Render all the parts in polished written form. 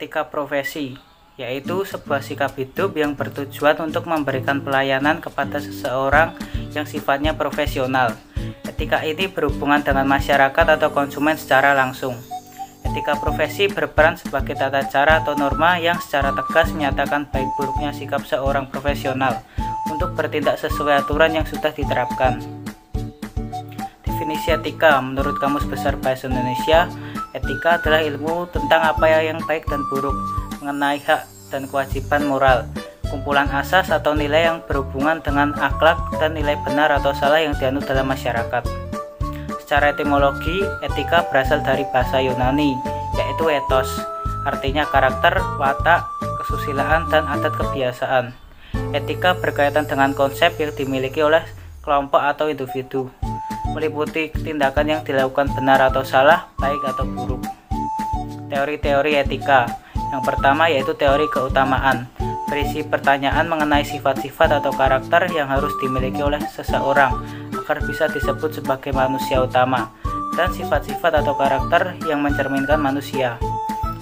Etika profesi, yaitu sebuah sikap hidup yang bertujuan untuk memberikan pelayanan kepada seseorang yang sifatnya profesional. Etika ini berhubungan dengan masyarakat atau konsumen secara langsung. Etika profesi berperan sebagai tata cara atau norma yang secara tegas menyatakan baik buruknya sikap seorang profesional untuk bertindak sesuai aturan yang sudah diterapkan. Definisi etika menurut Kamus Besar Bahasa Indonesia, etika adalah ilmu tentang apa yang baik dan buruk, mengenai hak dan kewajiban moral, kumpulan asas atau nilai yang berhubungan dengan akhlak dan nilai benar atau salah yang dianut dalam masyarakat. Secara etimologi, etika berasal dari bahasa Yunani, yaitu ethos, artinya karakter, watak, kesusilaan, dan adat kebiasaan. Etika berkaitan dengan konsep yang dimiliki oleh kelompok atau individu, meliputi tindakan yang dilakukan benar atau salah, baik atau buruk. Teori-teori etika. Yang pertama yaitu teori keutamaan, berisi pertanyaan mengenai sifat-sifat atau karakter yang harus dimiliki oleh seseorang agar bisa disebut sebagai manusia utama, dan sifat-sifat atau karakter yang mencerminkan manusia.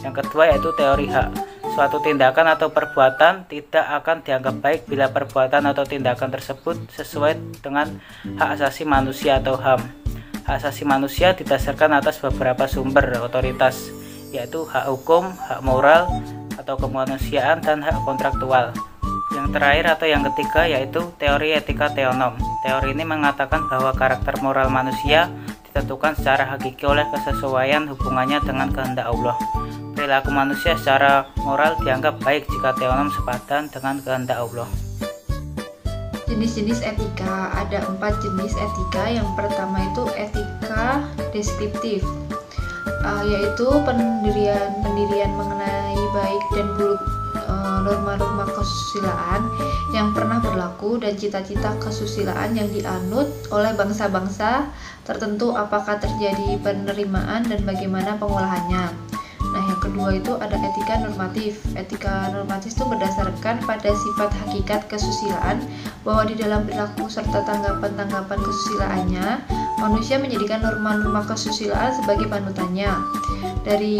Yang kedua yaitu teori hak. Suatu tindakan atau perbuatan tidak akan dianggap baik bila perbuatan atau tindakan tersebut sesuai dengan hak asasi manusia atau HAM. Hak asasi manusia didasarkan atas beberapa sumber otoritas, yaitu hak hukum, hak moral atau kemanusiaan, dan hak kontraktual. Yang terakhir atau yang ketiga yaitu teori etika teonom. Teori ini mengatakan bahwa karakter moral manusia ditentukan secara hakiki oleh kesesuaian hubungannya dengan kehendak Allah. Perilaku manusia secara moral dianggap baik jika teonom sepadan dengan kehendak Allah. Jenis-jenis etika, ada 4 jenis etika. Yang pertama itu etika deskriptif, yaitu pendirian mengenai baik dan buruk norma-norma kesusilaan yang pernah berlaku dan cita-cita kesusilaan yang dianut oleh bangsa-bangsa tertentu, apakah terjadi penerimaan dan bagaimana pengolahannya. Nah, yang kedua itu ada etika normatif. Etika normatif itu berdasarkan pada sifat hakikat kesusilaan, bahwa di dalam perilaku serta tanggapan-tanggapan kesusilaannya, manusia menjadikan norma-norma kesusilaan sebagai panutannya. Dari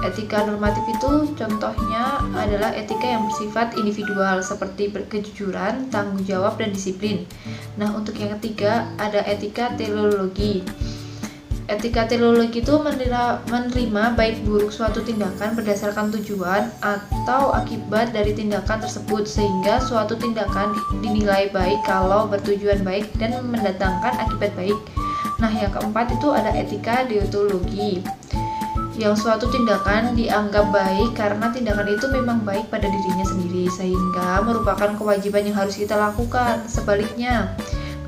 etika normatif itu contohnya adalah etika yang bersifat individual seperti kejujuran, tanggung jawab, dan disiplin. Nah, untuk yang ketiga ada etika teleologi. Etika teleologi itu menerima baik buruk suatu tindakan berdasarkan tujuan atau akibat dari tindakan tersebut, sehingga suatu tindakan dinilai baik kalau bertujuan baik dan mendatangkan akibat baik. Nah, yang keempat itu ada etika deontologi, yang suatu tindakan dianggap baik karena tindakan itu memang baik pada dirinya sendiri, sehingga merupakan kewajiban yang harus kita lakukan. Sebaliknya,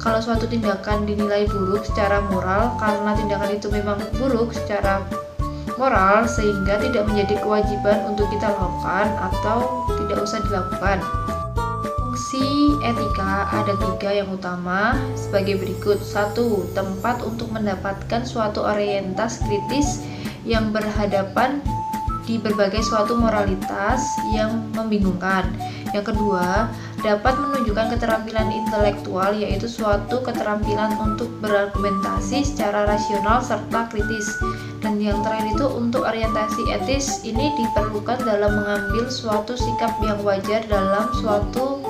kalau suatu tindakan dinilai buruk secara moral karena tindakan itu memang buruk secara moral, sehingga tidak menjadi kewajiban untuk kita lakukan atau tidak usah dilakukan. Fungsi etika ada 3 yang utama sebagai berikut. 1. Tempat untuk mendapatkan suatu orientasi kritis yang berhadapan di berbagai suatu moralitas yang membingungkan. Yang kedua, dapat menunjukkan keterampilan intelektual, yaitu suatu keterampilan untuk berargumentasi secara rasional serta kritis. Dan yang terakhir itu untuk orientasi etis, ini diperlukan dalam mengambil suatu sikap yang wajar dalam suatu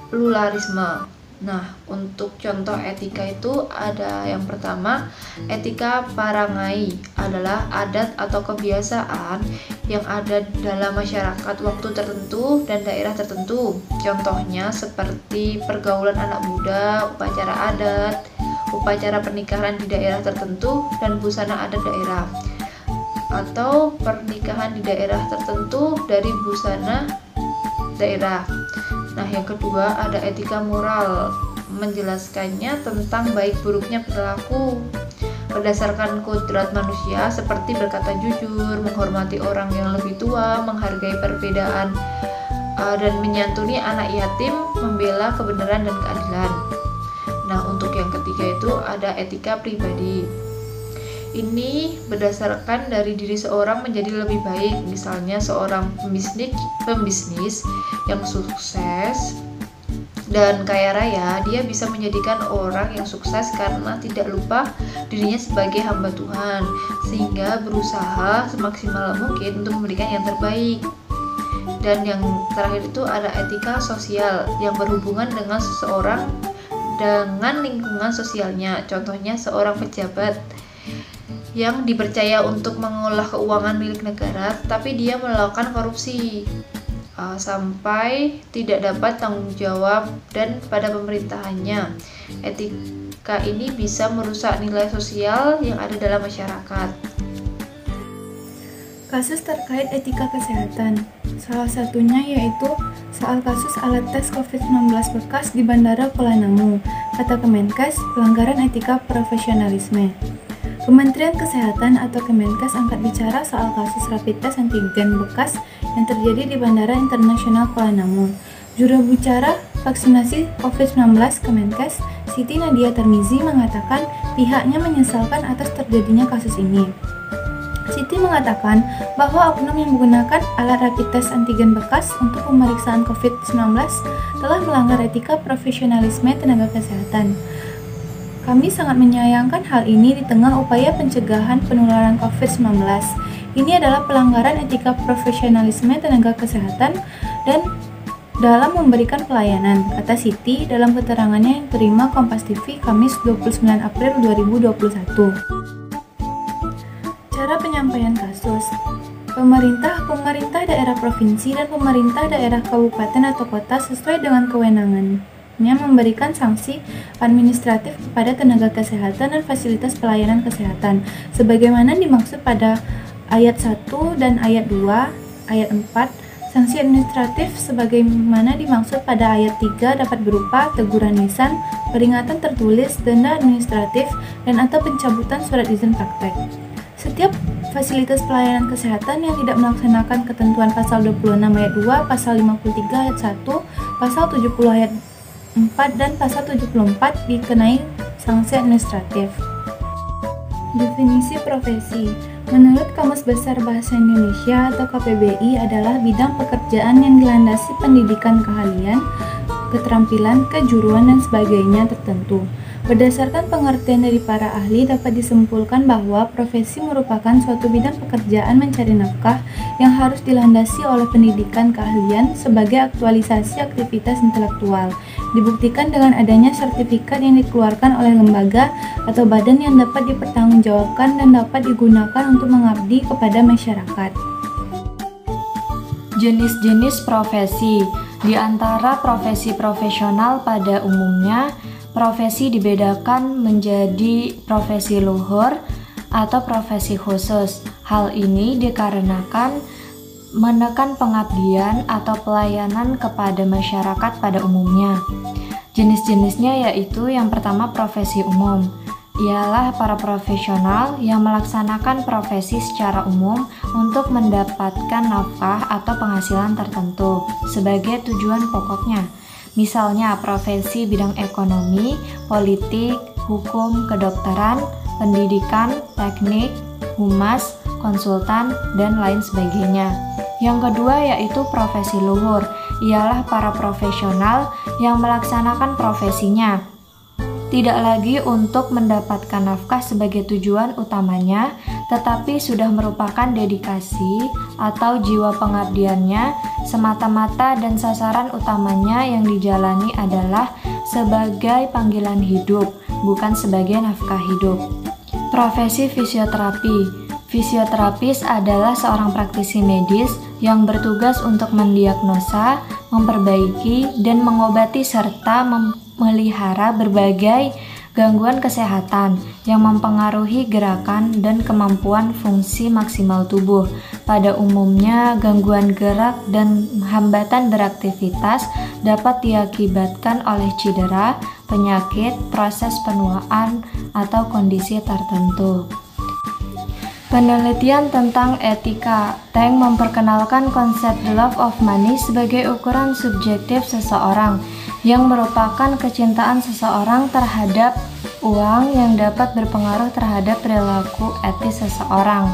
pluralisme. Nah, untuk contoh etika itu ada yang pertama, etika parangai adalah adat atau kebiasaan yang ada dalam masyarakat waktu tertentu dan daerah tertentu. Contohnya seperti pergaulan anak muda, upacara adat, upacara pernikahan di daerah tertentu, dan busana adat daerah. Atau pernikahan di daerah tertentu dari busana daerah. Nah, yang kedua ada etika moral. menjelaskannya tentang baik buruknya perilaku berdasarkan kodrat manusia seperti berkata jujur, menghormati orang yang lebih tua, menghargai perbedaan, dan menyantuni anak yatim, membela kebenaran dan keadilan. Nah, untuk yang ketiga itu ada etika pribadi. Ini berdasarkan dari diri seorang menjadi lebih baik. Misalnya seorang pembisnis yang sukses dan kaya raya, dia bisa menjadikan orang yang sukses karena tidak lupa dirinya sebagai hamba Tuhan, sehingga berusaha semaksimal mungkin untuk memberikan yang terbaik. Dan yang terakhir itu ada etika sosial yang berhubungan dengan seseorang dengan lingkungan sosialnya. Contohnya seorang pejabat yang dipercaya untuk mengolah keuangan milik negara, tapi dia melakukan korupsi sampai tidak dapat tanggung jawab dan pada pemerintahannya. Etika ini bisa merusak nilai sosial yang ada dalam masyarakat. Kasus terkait etika kesehatan, salah satunya yaitu soal kasus alat tes COVID-19 bekas di Bandara Kuala Namu. Kata Kemenkes, pelanggaran etika profesionalisme. Kementerian Kesehatan atau Kemenkes angkat bicara soal kasus rapid test antigen bekas yang terjadi di Bandara Internasional Kuala Namu. Juru bicara vaksinasi COVID-19 Kemenkes, Siti Nadia Tarmizi, mengatakan pihaknya menyesalkan atas terjadinya kasus ini. Siti mengatakan bahwa oknum yang menggunakan alat rapid test antigen bekas untuk pemeriksaan COVID-19 telah melanggar etika profesionalisme tenaga kesehatan. Kami sangat menyayangkan hal ini di tengah upaya pencegahan penularan COVID-19. Ini adalah pelanggaran etika profesionalisme tenaga kesehatan dan dalam memberikan pelayanan, kata Siti dalam keterangannya yang terima Kompas TV Kamis 29 April 2021. Cara penyampaian kasus. Pemerintah daerah provinsi dan pemerintah daerah kabupaten atau kota sesuai dengan kewenangannya memberikan sanksi administratif kepada tenaga kesehatan dan fasilitas pelayanan kesehatan sebagaimana dimaksud pada ayat 1 dan ayat 2, ayat 4. Sanksi administratif sebagaimana dimaksud pada ayat 3 dapat berupa teguran lisan, peringatan tertulis, denda administratif, dan atau pencabutan surat izin praktek. Setiap fasilitas pelayanan kesehatan yang tidak melaksanakan ketentuan pasal 26 ayat 2, pasal 53 ayat 1, pasal 70 ayat 4 dan pasal 74 dikenai sanksi administratif. Definisi profesi. Menurut Kamus Besar Bahasa Indonesia atau KBBI adalah bidang pekerjaan yang dilandasi pendidikan keahlian, keterampilan, kejuruan dan sebagainya tertentu. Berdasarkan pengertian dari para ahli dapat disimpulkan bahwa profesi merupakan suatu bidang pekerjaan mencari nafkah yang harus dilandasi oleh pendidikan keahlian sebagai aktualisasi aktivitas intelektual. Dibuktikan dengan adanya sertifikat yang dikeluarkan oleh lembaga atau badan yang dapat dipertanggungjawabkan dan dapat digunakan untuk mengabdi kepada masyarakat. Jenis-jenis profesi. Di antara profesi profesional pada umumnya, profesi dibedakan menjadi profesi luhur atau profesi khusus. Hal ini dikarenakan menekan pengabdian atau pelayanan kepada masyarakat pada umumnya. Jenis-jenisnya yaitu yang pertama profesi umum. Ialah para profesional yang melaksanakan profesi secara umum untuk mendapatkan nafkah atau penghasilan tertentu sebagai tujuan pokoknya. Misalnya profesi bidang ekonomi, politik, hukum, kedokteran, pendidikan, teknik, humas, konsultan, dan lain sebagainya. Yang kedua yaitu profesi luhur, ialah para profesional yang melaksanakan profesinya tidak lagi untuk mendapatkan nafkah sebagai tujuan utamanya, tetapi sudah merupakan dedikasi atau jiwa pengabdiannya semata-mata dan sasaran utamanya yang dijalani adalah sebagai panggilan hidup, bukan sebagai nafkah hidup. Profesi fisioterapi. Fisioterapis adalah seorang praktisi medis yang bertugas untuk mendiagnosa, memperbaiki, dan mengobati serta memelihara berbagai gangguan kesehatan yang mempengaruhi gerakan dan kemampuan fungsi maksimal tubuh. Pada umumnya, gangguan gerak dan hambatan beraktivitas dapat diakibatkan oleh cedera, penyakit, proses penuaan, atau kondisi tertentu. Penelitian tentang etika. Teng memperkenalkan konsep the love of money sebagai ukuran subjektif seseorang yang merupakan kecintaan seseorang terhadap uang yang dapat berpengaruh terhadap perilaku etis seseorang.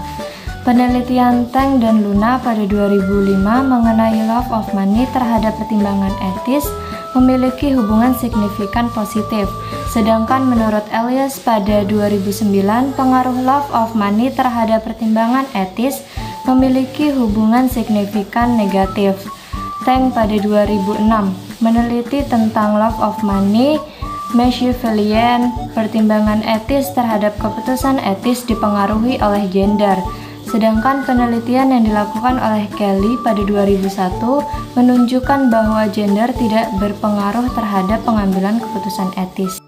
Penelitian Teng dan Luna pada 2005 mengenai love of money terhadap pertimbangan etis memiliki hubungan signifikan positif. Sedangkan menurut Elias pada 2009, pengaruh love of money terhadap pertimbangan etis memiliki hubungan signifikan negatif. Teng pada 2006 meneliti tentang love of money, Machiavellian, pertimbangan etis terhadap keputusan etis dipengaruhi oleh gender. Sedangkan penelitian yang dilakukan oleh Kelly pada 2001 menunjukkan bahwa gender tidak berpengaruh terhadap pengambilan keputusan etis.